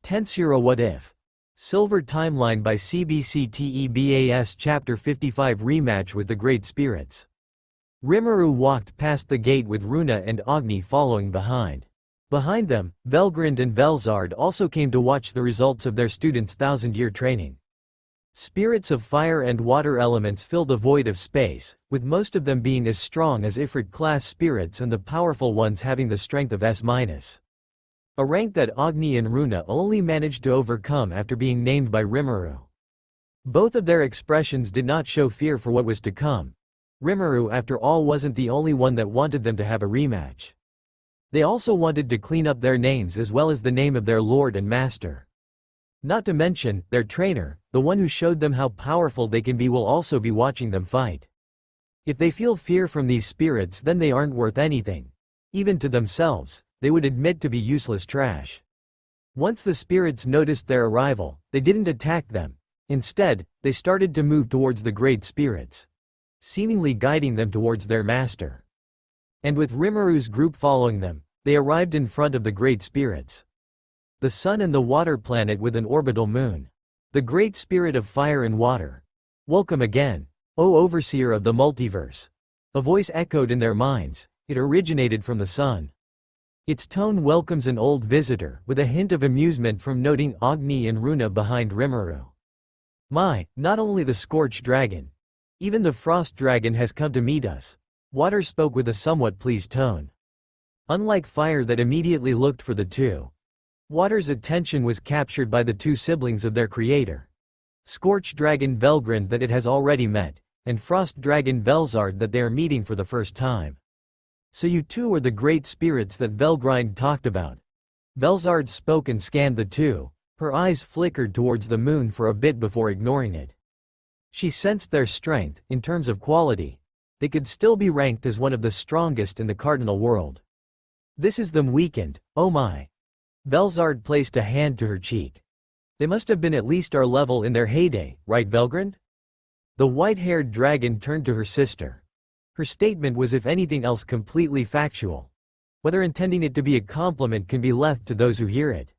Tensura What If? Silver Timeline by CBCTEBAS Chapter 55 Rematch with the Great Spirits. Rimuru walked past the gate with Runa and Agni following behind. Behind them, Velgrund and Velzard also came to watch the results of their students' thousand-year training. Spirits of fire and water elements fill the void of space, with most of them being as strong as Ifrit-class spirits and the powerful ones having the strength of S-. A rank that Agni and Runa only managed to overcome after being named by Rimuru. Both of their expressions did not show fear for what was to come. Rimuru after all wasn't the only one that wanted them to have a rematch. They also wanted to clean up their names as well as the name of their lord and master. Not to mention, their trainer, the one who showed them how powerful they can be, will also be watching them fight. If they feel fear from these spirits, then they aren't worth anything. Even to themselves, they would admit to be useless trash. Once the spirits noticed their arrival, they didn't attack them. Instead, they started to move towards the great spirits, seemingly guiding them towards their master. And with Rimuru's group following them, they arrived in front of the great spirits. The sun and the water planet with an orbital moon. The great spirit of fire and water. Welcome again, O overseer of the multiverse. A voice echoed in their minds. It originated from the sun. Its tone welcomes an old visitor, with a hint of amusement from noting Agni and Runa behind Rimuru. Not only the scorched dragon. Even the frost dragon has come to meet us. Water spoke with a somewhat pleased tone. Unlike fire that immediately looked for the two, water's attention was captured by the two siblings of their creator. Scorched dragon Velgrund that it has already met, and frost dragon Velzard that they are meeting for the first time. So you two are the great spirits that Velgrund talked about. Velzard spoke and scanned the two. Her eyes flickered towards the moon for a bit before ignoring it. She sensed their strength. In terms of quality, they could still be ranked as one of the strongest in the cardinal world. This is them weakened, oh my. Velzard placed a hand to her cheek. They must have been at least our level in their heyday, right Velgrund? The white-haired dragon turned to her sister. Her statement was if anything else completely factual. Whether intending it to be a compliment can be left to those who hear it.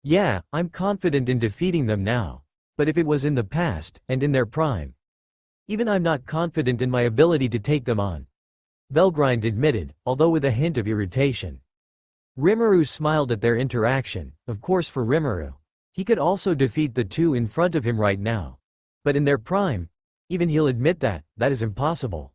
Yeah, I'm confident in defeating them now. But if it was in the past, and in their prime, even I'm not confident in my ability to take them on. Velgrund admitted, although with a hint of irritation. Rimuru smiled at their interaction. Of course for Rimuru, he could also defeat the two in front of him right now. But in their prime, even he'll admit that is impossible.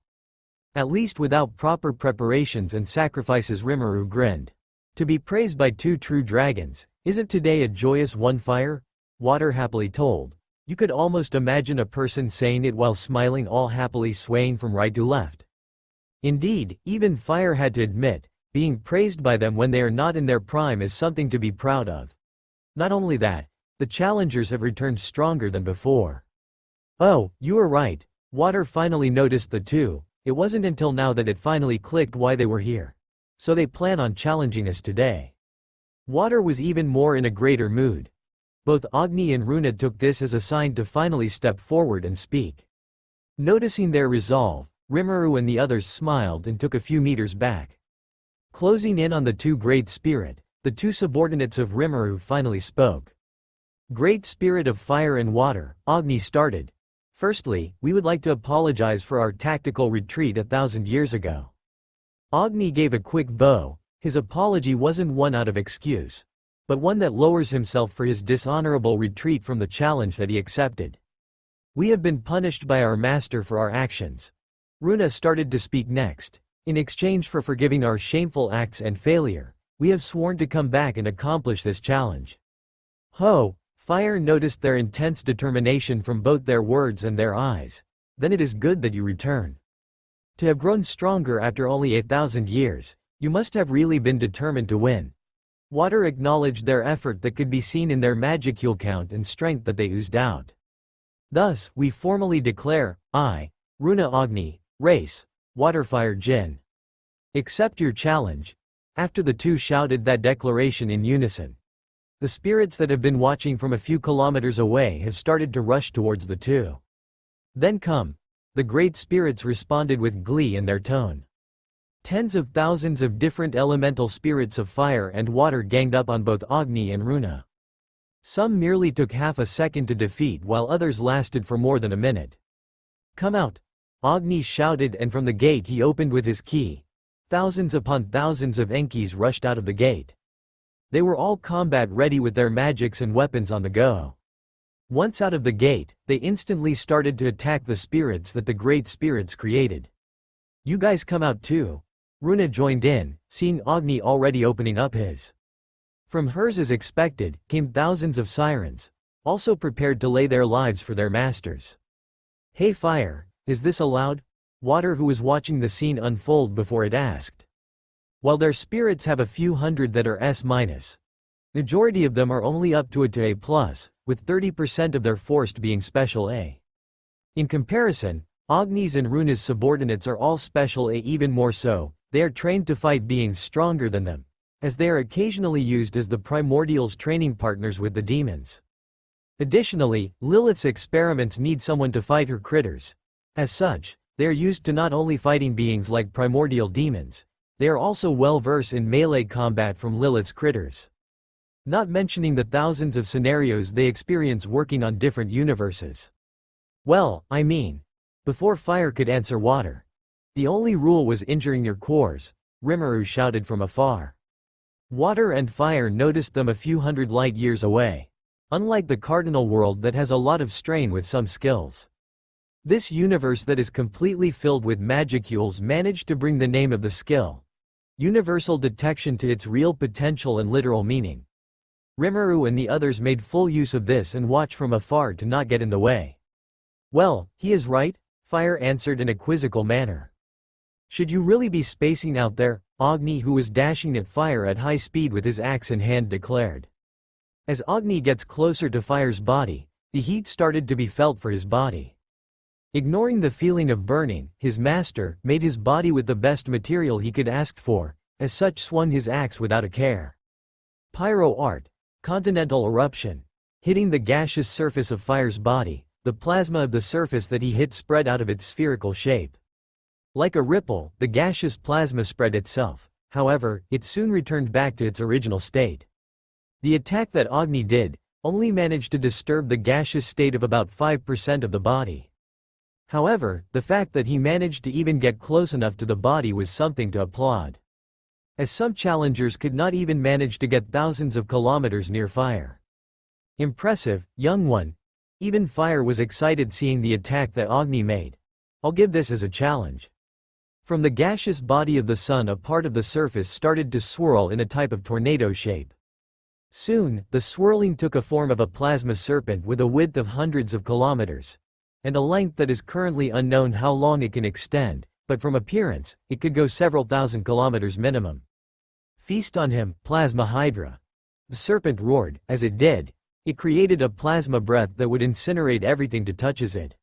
At least without proper preparations and sacrifices. Rimuru grinned. To be praised by two true dragons, isn't today a joyous one? Fire, water happily told. You could almost imagine a person saying it while smiling, all happily swaying from right to left. Indeed, even fire had to admit, being praised by them when they are not in their prime is something to be proud of. Not only that, the challengers have returned stronger than before. Oh, you are right. Water finally noticed the two. It wasn't until now that it finally clicked why they were here. So they plan on challenging us today. Water was even more in a greater mood. Both Agni and Runa took this as a sign to finally step forward and speak. Noticing their resolve, Rimuru and the others smiled and took a few meters back. Closing in on the two great spirit, the two subordinates of Rimuru finally spoke. Great spirit of fire and water, Agni started. Firstly, we would like to apologize for our tactical retreat 1,000 years ago. Agni gave a quick bow. His apology wasn't one out of excuse, but one that lowers himself for his dishonorable retreat from the challenge that he accepted. We have been punished by our master for our actions. Runa started to speak next. In exchange for forgiving our shameful acts and failure, we have sworn to come back and accomplish this challenge. Ho! Fire noticed their intense determination from both their words and their eyes. Then it is good that you return. To have grown stronger after only 1,000 years, you must have really been determined to win. Water acknowledged their effort that could be seen in their magicule count and strength that they oozed out. Thus, we formally declare, I, Runa Agni, race, Waterfire Jin, accept your challenge. After the two shouted that declaration in unison, the spirits that have been watching from a few kilometers away have started to rush towards the two. Then come. The great spirits responded with glee in their tone. Tens of thousands of different elemental spirits of fire and water ganged up on both Agni and Runa. Some merely took half a second to defeat while others lasted for more than a minute. "Come out!" Agni shouted, and from the gate he opened with his key. Thousands upon thousands of Enkis rushed out of the gate. They were all combat ready with their magics and weapons on the go. Once out of the gate, they instantly started to attack the spirits that the great spirits created. "You guys come out too." Runa joined in, seeing Agni already opening up his. From hers as expected, came thousands of sirens, also prepared to lay their lives for their masters. "Hey fire, is this allowed?" Water, who was watching the scene unfold before it, asked. While their spirits have a few hundred that are S-, majority of them are only up to A+, with 30% of their force being special A. In comparison, Agni's and Runa's subordinates are all special A. Even more so, they are trained to fight beings stronger than them, as they are occasionally used as the primordials training partners with the demons. Additionally, Lilith's experiments need someone to fight her critters. As such, they are used to not only fighting beings like primordial demons, they are also well versed in melee combat from Lilith's critters. Not mentioning the thousands of scenarios they experience working on different universes. Well, I mean, before fire could answer water. The only rule was injuring your cores, Rimuru shouted from afar. Water and fire noticed them a few hundred light years away. Unlike the cardinal world that has a lot of strain with some skills, this universe that is completely filled with magicules managed to bring the name of the skill, universal detection, to its real potential and literal meaning. Rimuru and the others made full use of this and watched from afar to not get in the way. "Well, he is right," Fire answered in a quizzical manner. "Should you really be spacing out there?" Agni, who was dashing at Fire at high speed with his axe in hand, declared. As Agni gets closer to Fire's body, the heat started to be felt for his body. Ignoring the feeling of burning, his master made his body with the best material he could ask for, as such swung his axe without a care. Pyro art. Continental eruption. Hitting the gaseous surface of Fire's body, the plasma of the surface that he hit spread out of its spherical shape. Like a ripple, the gaseous plasma spread itself. However, it soon returned back to its original state. The attack that Agni did only managed to disturb the gaseous state of about 5% of the body. However, the fact that he managed to even get close enough to the body was something to applaud, as some challengers could not even manage to get thousands of kilometers near Fire. Impressive, young one. Even Fire was excited seeing the attack that Agni made. "I'll give this as a challenge." From the gaseous body of the sun, a part of the surface started to swirl in a type of tornado shape. Soon, the swirling took a form of a plasma serpent with a width of hundreds of kilometers, and a length that is currently unknown how long it can extend, but from appearance, it could go several thousand kilometers minimum. "Feast on him, Plasma Hydra." The serpent roared. As it did, it created a plasma breath that would incinerate everything that touches it.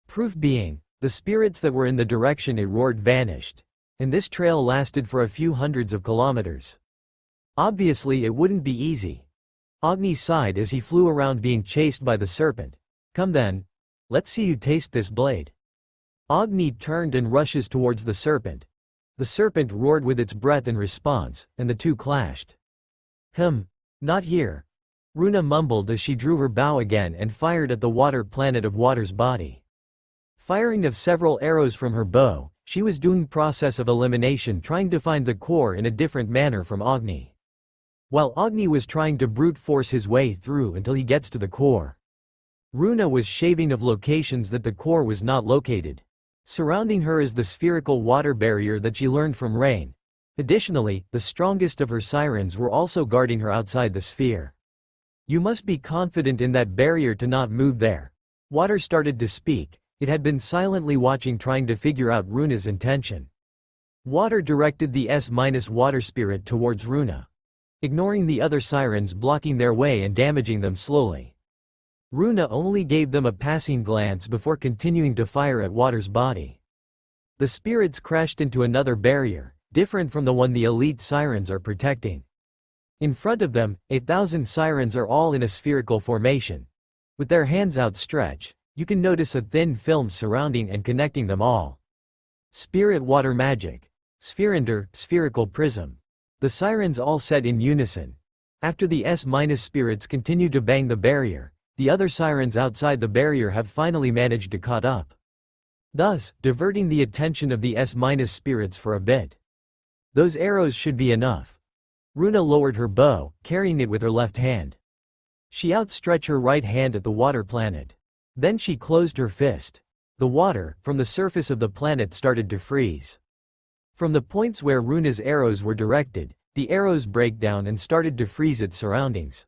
Proof being, the spirits that were in the direction it roared vanished, and this trail lasted for a few hundreds of kilometers. Obviously it wouldn't be easy. Agni sighed as he flew around being chased by the serpent. "Come then. Let's see you taste this blade." Agni turned and rushes towards the serpent. The serpent roared with its breath in response, and the two clashed. Not here." Runa mumbled as she drew her bow again and fired at the water planet of Water's body. Firing of several arrows from her bow, she was doing process of elimination, trying to find the core in a different manner from Agni. While Agni was trying to brute force his way through until he gets to the core, Runa was shaving of locations that the core was not located. Surrounding her is the spherical water barrier that she learned from Rain. Additionally, the strongest of her sirens were also guarding her outside the sphere. "You must be confident in that barrier to not move there." Water started to speak. It had been silently watching, trying to figure out Runa's intention. Water directed the S-water spirit towards Runa, ignoring the other sirens blocking their way and damaging them slowly. Runa only gave them a passing glance before continuing to fire at Water's body. The spirits crashed into another barrier, different from the one the elite sirens are protecting. In front of them, 1,000 sirens are all in a spherical formation. With their hands outstretched, you can notice a thin film surrounding and connecting them all. Spirit water magic. Spherender, spherical prism. The sirens all said in unison. After the S- spirits continue to bang the barrier, the other sirens outside the barrier have finally managed to caught up, thus diverting the attention of the S- spirits for a bit. Those arrows should be enough. Runa lowered her bow, carrying it with her left hand. She outstretched her right hand at the water planet. Then she closed her fist. The water, from the surface of the planet, started to freeze. From the points where Runa's arrows were directed, the arrows break down and started to freeze its surroundings.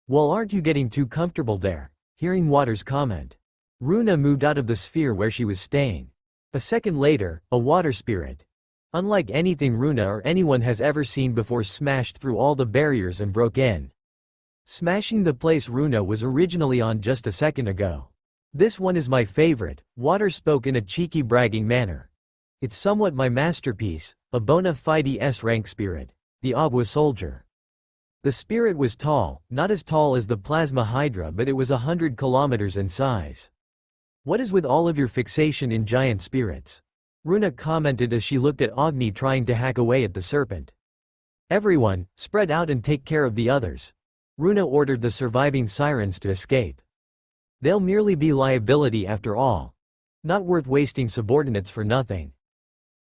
"Well, aren't you getting too comfortable there?" Hearing Water's comment, Runa moved out of the sphere where she was staying. A second later, a water spirit, unlike anything Runa or anyone has ever seen before, smashed through all the barriers and broke in, smashing the place Runa was originally on just a second ago. "This one is my favorite," Water spoke in a cheeky bragging manner. "It's somewhat my masterpiece, a bona fide S-rank spirit, the Agua Soldier." The spirit was tall, not as tall as the Plasma Hydra, but it was 100 kilometers in size. "What is with all of your fixation in giant spirits?" Runa commented as she looked at Agni trying to hack away at the serpent. "Everyone, spread out and take care of the others." Runa ordered the surviving sirens to escape. "They'll merely be liability after all. Not worth wasting subordinates for nothing."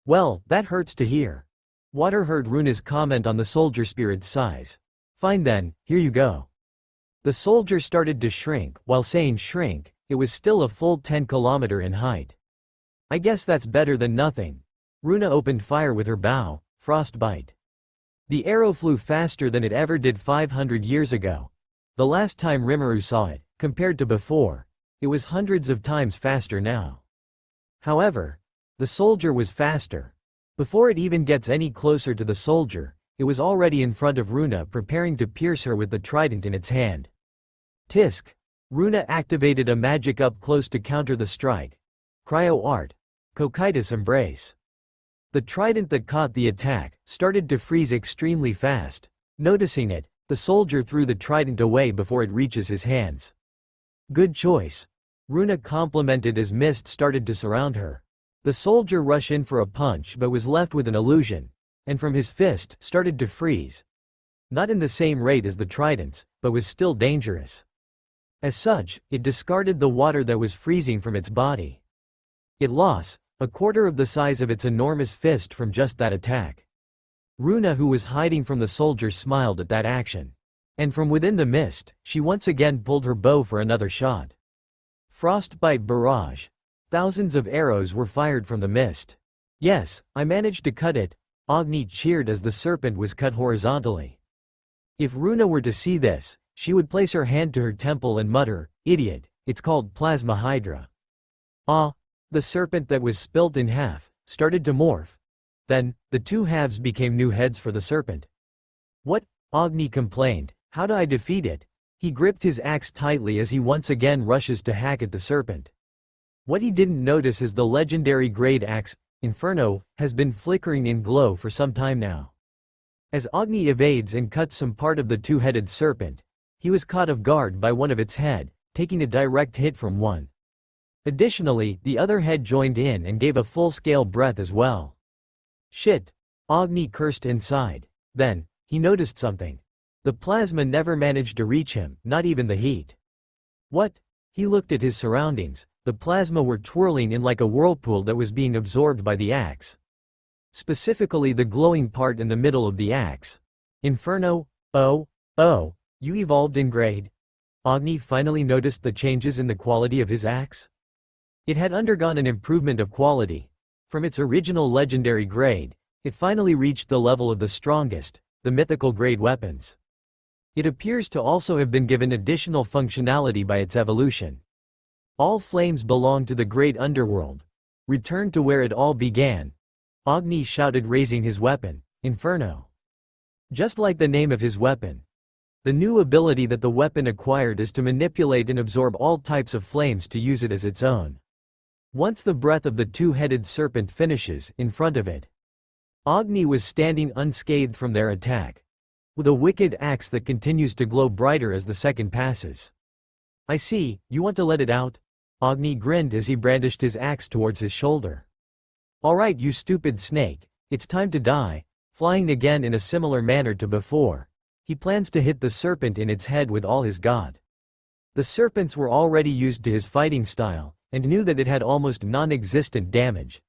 "Well, that hurts to hear." Water heard Runa's comment on the soldier spirit's size. "Fine then, here you go." The soldier started to shrink. While saying shrink, it was still a full 10 kilometer in height. "I guess that's better than nothing." Runa opened fire with her bow, Frostbite. The arrow flew faster than it ever did 500 years ago. The last time Rimuru saw it, compared to before, it was hundreds of times faster now. However, the soldier was faster. Before it even gets any closer to the soldier, it was already in front of Runa, preparing to pierce her with the trident in its hand. Tisk! Runa activated a magic up close to counter the strike. Cryo Art. Cocytus Embrace. The trident that caught the attack started to freeze extremely fast. Noticing it, the soldier threw the trident away before it reaches his hands. "Good choice." Runa complimented as mist started to surround her. The soldier rushed in for a punch but was left with an illusion, and from his fist started to freeze. Not in the same rate as the tridents, but was still dangerous. As such, it discarded the water that was freezing from its body. It lost a quarter of the size of its enormous fist from just that attack. Runa, who was hiding from the soldier, smiled at that action. And from within the mist, she once again pulled her bow for another shot. Frostbite Barrage. Thousands of arrows were fired from the mist. "Yes, I managed to cut it," Agni cheered as the serpent was cut horizontally. If Runa were to see this, she would place her hand to her temple and mutter, "Idiot, it's called Plasma Hydra." Ah! The serpent that was split in half started to morph. Then, the two halves became new heads for the serpent. "What?" Agni complained. "How do I defeat it?" He gripped his axe tightly as he once again rushes to hack at the serpent. What he didn't notice is the legendary grade axe, Inferno, has been flickering in glow for some time now. As Agni evades and cuts some part of the two-headed serpent, he was caught off guard by one of its head, taking a direct hit from one. Additionally, the other head joined in and gave a full-scale breath as well. "Shit!" Agni cursed inside. Then, he noticed something. The plasma never managed to reach him, not even the heat. "What?" He looked at his surroundings. The plasma were twirling in like a whirlpool that was being absorbed by the axe. Specifically the glowing part in the middle of the axe. "Inferno? Oh, you evolved in grade?" Agni finally noticed the changes in the quality of his axe. It had undergone an improvement of quality. From its original legendary grade, it finally reached the level of the strongest, the mythical grade weapons. It appears to also have been given additional functionality by its evolution. All flames belong to the great underworld. Return to where it all began. Agni shouted, raising his weapon, Inferno. Just like the name of his weapon. The new ability that the weapon acquired is to manipulate and absorb all types of flames to use it as its own. Once the breath of the two-headed serpent finishes, in front of it, Agni was standing unscathed from their attack, with a wicked axe that continues to glow brighter as the second passes. "I see, you want to let it out?" Agni grinned as he brandished his axe towards his shoulder. "Alright, you stupid snake, it's time to die." Flying again in a similar manner to before, He plans to hit the serpent in its head with all his god. The serpents were already used to his fighting style, and knew that it had almost non-existent damage.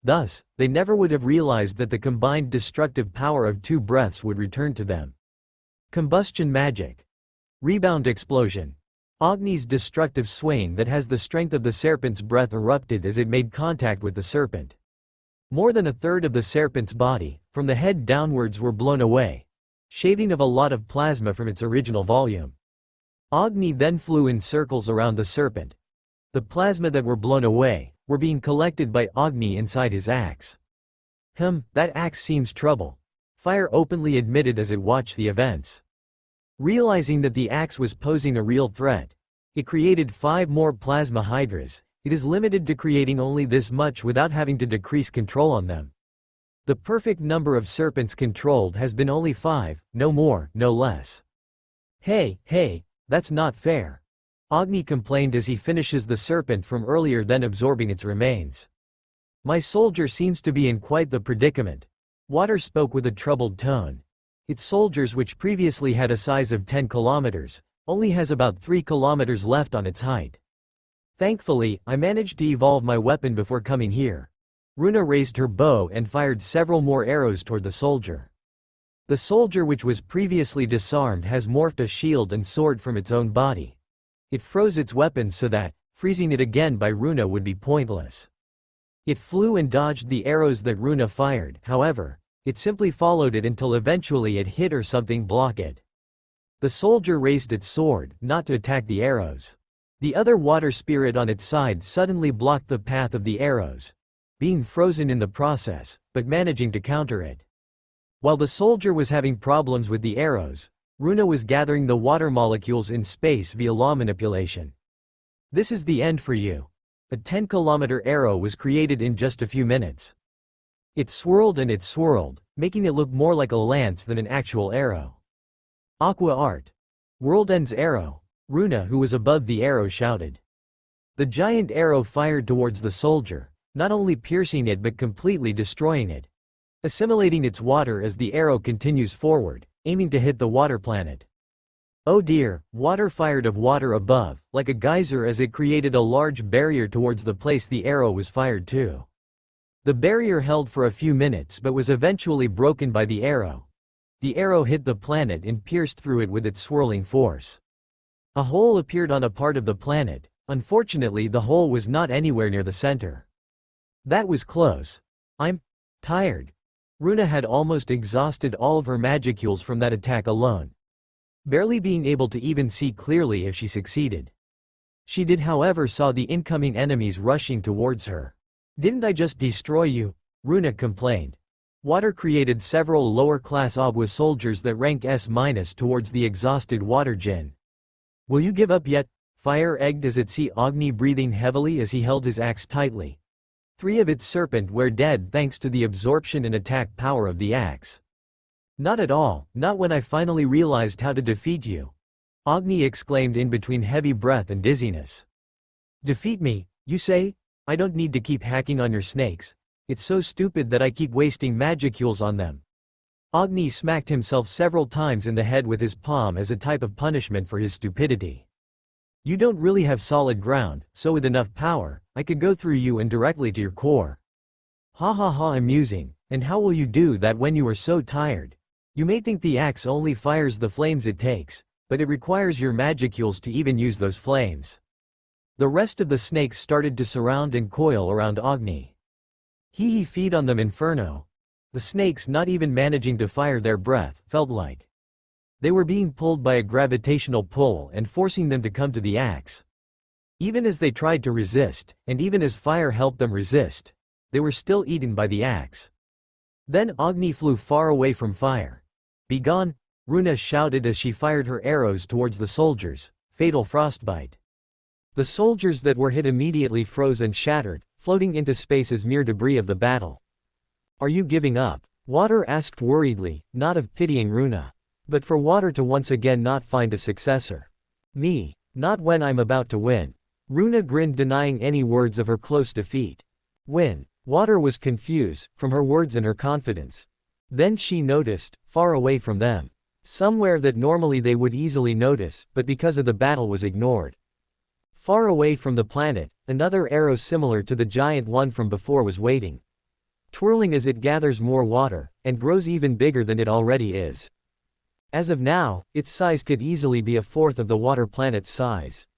Thus, they never would have realized that the combined destructive power of 2 breaths would return to them. Combustion magic. Rebound explosion. Agni's destructive swain that has the strength of the serpent's breath erupted as it made contact with the serpent. More than a third of the serpent's body, from the head downwards, were blown away, shaving off a lot of plasma from its original volume. Agni then flew in circles around the serpent. The plasma that were blown away were being collected by Agni inside his axe. That axe seems trouble. Fire openly admitted as it watched the events. Realizing that the axe was posing a real threat, it created 5 more plasma hydras. It is limited to creating only this much without having to decrease control on them. The perfect number of serpents controlled has been only 5, no more, no less. Hey, that's not fair. Agni complained as he finishes the serpent from earlier, then absorbing its remains. My soldier seems to be in quite the predicament. Water spoke with a troubled tone. Its soldiers, which previously had a size of 10 kilometers, only has about 3 kilometers left on its height. Thankfully, I managed to evolve my weapon before coming here. Runa raised her bow and fired several more arrows toward the soldier. The soldier, which was previously disarmed, has morphed a shield and sword from its own body. It froze its weapon so that, freezing it again by Runa would be pointless. It flew and dodged the arrows that Runa fired, however, it simply followed it until eventually it hit or something blocked it. The soldier raised its sword, not to attack the arrows. The other water spirit on its side suddenly blocked the path of the arrows, being frozen in the process, but managing to counter it. While the soldier was having problems with the arrows, Runa was gathering the water molecules in space via law manipulation. This is the end for you. A 10-kilometer arrow was created in just a few minutes. It swirled and it swirled, making it look more like a lance than an actual arrow. Aqua art. World ends arrow. Runa, who was above the arrow, shouted. The giant arrow fired towards the soldier, not only piercing it but completely destroying it, assimilating its water as the arrow continues forward, aiming to hit the water planet. Oh dear, water fired of water above, like a geyser, as it created a large barrier towards the place the arrow was fired to. The barrier held for a few minutes but was eventually broken by the arrow. The arrow hit the planet and pierced through it with its swirling force. A hole appeared on a part of the planet. Unfortunately, the hole was not anywhere near the center. That was close. I'm tired. Runa had almost exhausted all of her magicules from that attack alone, barely being able to even see clearly if she succeeded. She did, however, saw the incoming enemies rushing towards her. Didn't I just destroy you? Runa complained. Water created several lower-class Agua soldiers that rank S- towards the exhausted water djinn. Will you give up yet? Fire egged as it see Agni breathing heavily as he held his axe tightly. 3 of its serpent were dead thanks to the absorption and attack power of the axe. Not at all, not when I finally realized how to defeat you. Agni exclaimed in between heavy breath and dizziness. Defeat me, you say? I don't need to keep hacking on your snakes. It's so stupid that I keep wasting magicules on them. Agni smacked himself several times in the head with his palm as a type of punishment for his stupidity. You don't really have solid ground, so with enough power, I could go through you and directly to your core. Ha ha ha, amusing. And how will you do that when you are so tired? You may think the axe only fires the flames it takes, but it requires your magicules to even use those flames. The rest of the snakes started to surround and coil around Agni. He feed on them, Inferno. The snakes, not even managing to fire their breath, felt like they were being pulled by a gravitational pull and forcing them to come to the axe. Even as they tried to resist, and even as fire helped them resist, they were still eaten by the axe. Then Agni flew far away from fire. Begone! Runa shouted as she fired her arrows towards the soldiers. Fatal frostbite. The soldiers that were hit immediately froze and shattered, floating into space as mere debris of the battle. Are you giving up? Water asked worriedly, not of pitying Runa, but for Water to once again not find a successor. Me, not when I'm about to win. Runa grinned, denying any words of her close defeat. Win? Water was confused, from her words and her confidence. Then she noticed, far away from them, Somewhere that normally they would easily notice, but because of the battle was ignored. Far away from the planet, another arrow similar to the giant one from before was waiting. Twirling as it gathers more water, and grows even bigger than it already is. As of now, its size could easily be a fourth of the water planet's size.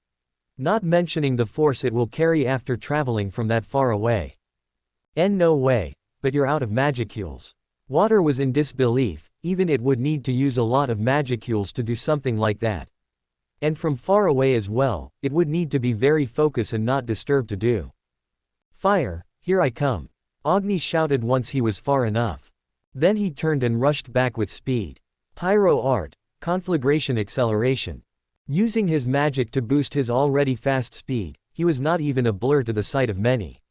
Not mentioning the force it will carry after traveling from that far away. No way, but you're out of magicules. Water was in disbelief, even it would need to use a lot of magicules to do something like that. And from far away as well, it would need to be very focused and not disturbed to do. Fire, here I come. Agni shouted once he was far enough. Then he turned and rushed back with speed. Pyro art, conflagration acceleration. Using his magic to boost his already fast speed, he was not even a blur to the sight of many.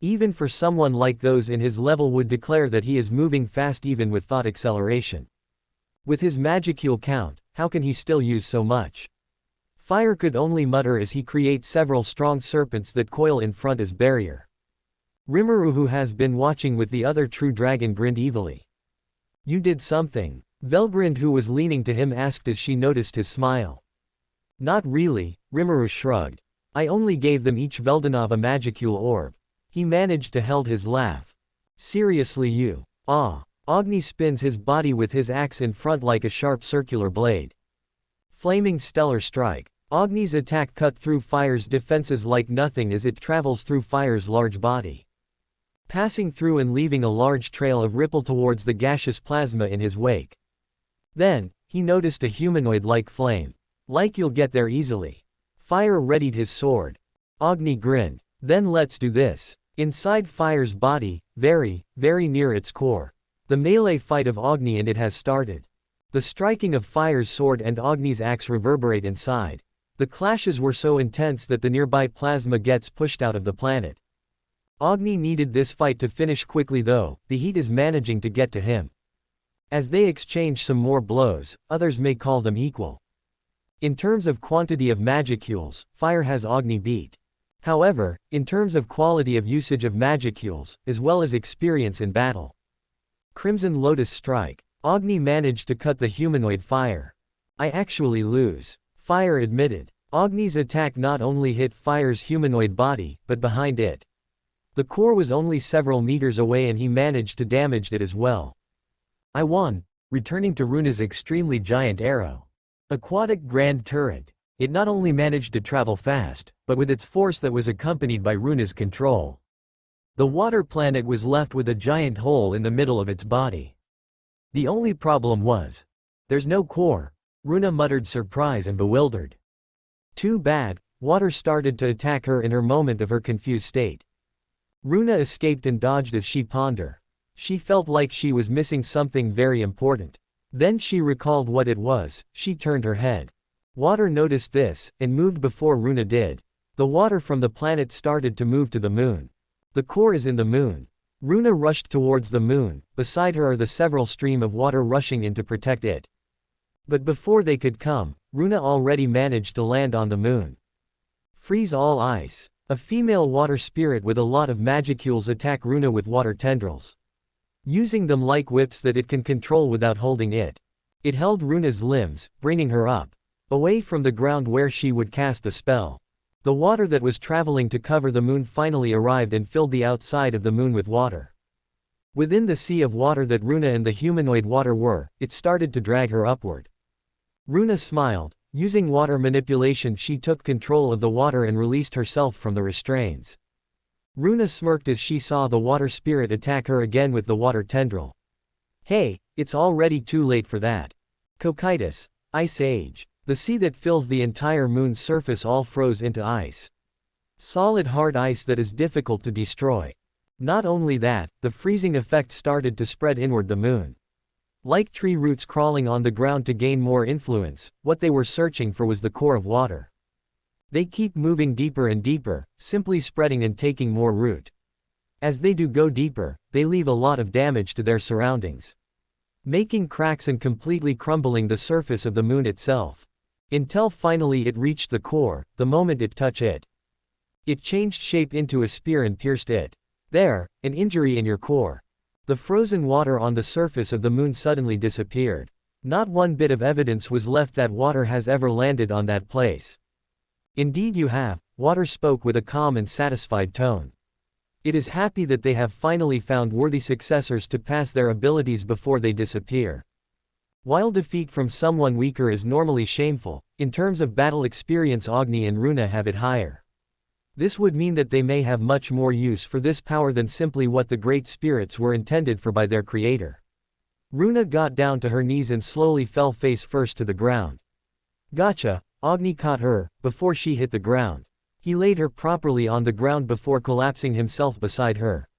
Even for someone like those in his level would declare that he is moving fast even with thought acceleration. With his magicule count, how can he still use so much? Fire could only mutter as he creates several strong serpents that coil in front as barrier. Rimuru, who has been watching with the other true dragon, grinned evilly. You did something. Velgrind, who was leaning to him, asked as she noticed his smile. Not really, Rimuru shrugged. I only gave them each Veldanov a magicule orb. He managed to held his laugh. Seriously, you? Ah. Agni spins his body with his axe in front like a sharp circular blade. Flaming stellar strike. Agni's attack cut through Fire's defenses like nothing as it travels through Fire's large body, passing through and leaving a large trail of ripple towards the gaseous plasma in his wake. Then, he noticed a humanoid-like flame. Like you'll get there easily. Fire readied his sword. Agni grinned. Then let's do this. Inside Fire's body, very, very near its core, the melee fight of Agni and it has started. The striking of Fire's sword and Agni's axe reverberate inside. The clashes were so intense that the nearby plasma gets pushed out of the planet. Agni needed this fight to finish quickly, though the heat is managing to get to him. As they exchange some more blows, others may call them equal. In terms of quantity of magicules, Fire has Agni beat. However, in terms of quality of usage of magicules, as well as experience in battle. Crimson Lotus Strike. Agni managed to cut the humanoid Fire. I actually lose. Fire admitted. Agni's attack not only hit Fire's humanoid body, but behind it. The core was only several meters away and he managed to damage it as well. I won, returning to Runa's extremely giant arrow. Aquatic Grand Turret. It not only managed to travel fast, but with its force that was accompanied by Runa's control. The water planet was left with a giant hole in the middle of its body. The only problem was, there's no core. Runa muttered, surprised and bewildered. Too bad. Water started to attack her in her moment of her confused state. Runa escaped and dodged as she pondered. She felt like she was missing something very important. Then she recalled what it was. She turned her head. Water noticed this, and moved before Runa did. The water from the planet started to move to the moon. The core is in the moon. Runa rushed towards the moon. Beside her are the several streams of water rushing in to protect it. But before they could come, Runa already managed to land on the moon. Freeze all ice. A female water spirit with a lot of magicules attack Runa with water tendrils, using them like whips that it can control without holding it. It held Runa's limbs, bringing her up, away from the ground where she would cast the spell. The water that was traveling to cover the moon finally arrived and filled the outside of the moon with water. Within the sea of water that Runa and the humanoid water were, it started to drag her upward. Runa smiled. Using water manipulation, she took control of the water and released herself from the restraints. Runa smirked as she saw the water spirit attack her again with the water tendril. Hey, it's already too late for that. Cocytus. Ice Age. The sea that fills the entire moon's surface all froze into ice. Solid hard ice that is difficult to destroy. Not only that, the freezing effect started to spread inward the moon. Like tree roots crawling on the ground to gain more influence, what they were searching for was the core of water. They keep moving deeper and deeper, simply spreading and taking more root. As they do go deeper, they leave a lot of damage to their surroundings, making cracks and completely crumbling the surface of the moon itself. Until finally it reached the core. The moment it touched it, it changed shape into a spear and pierced it. There, an injury in your core. The frozen water on the surface of the moon suddenly disappeared. Not one bit of evidence was left that water has ever landed on that place. Indeed you have, water spoke with a calm and satisfied tone. It is happy that they have finally found worthy successors to pass their abilities before they disappear. While defeat from someone weaker is normally shameful, in terms of battle experience Agni and Runa have it higher. This would mean that they may have much more use for this power than simply what the great spirits were intended for by their creator. Runa got down to her knees and slowly fell face first to the ground. Gotcha, Agni caught her, before she hit the ground. He laid her properly on the ground before collapsing himself beside her.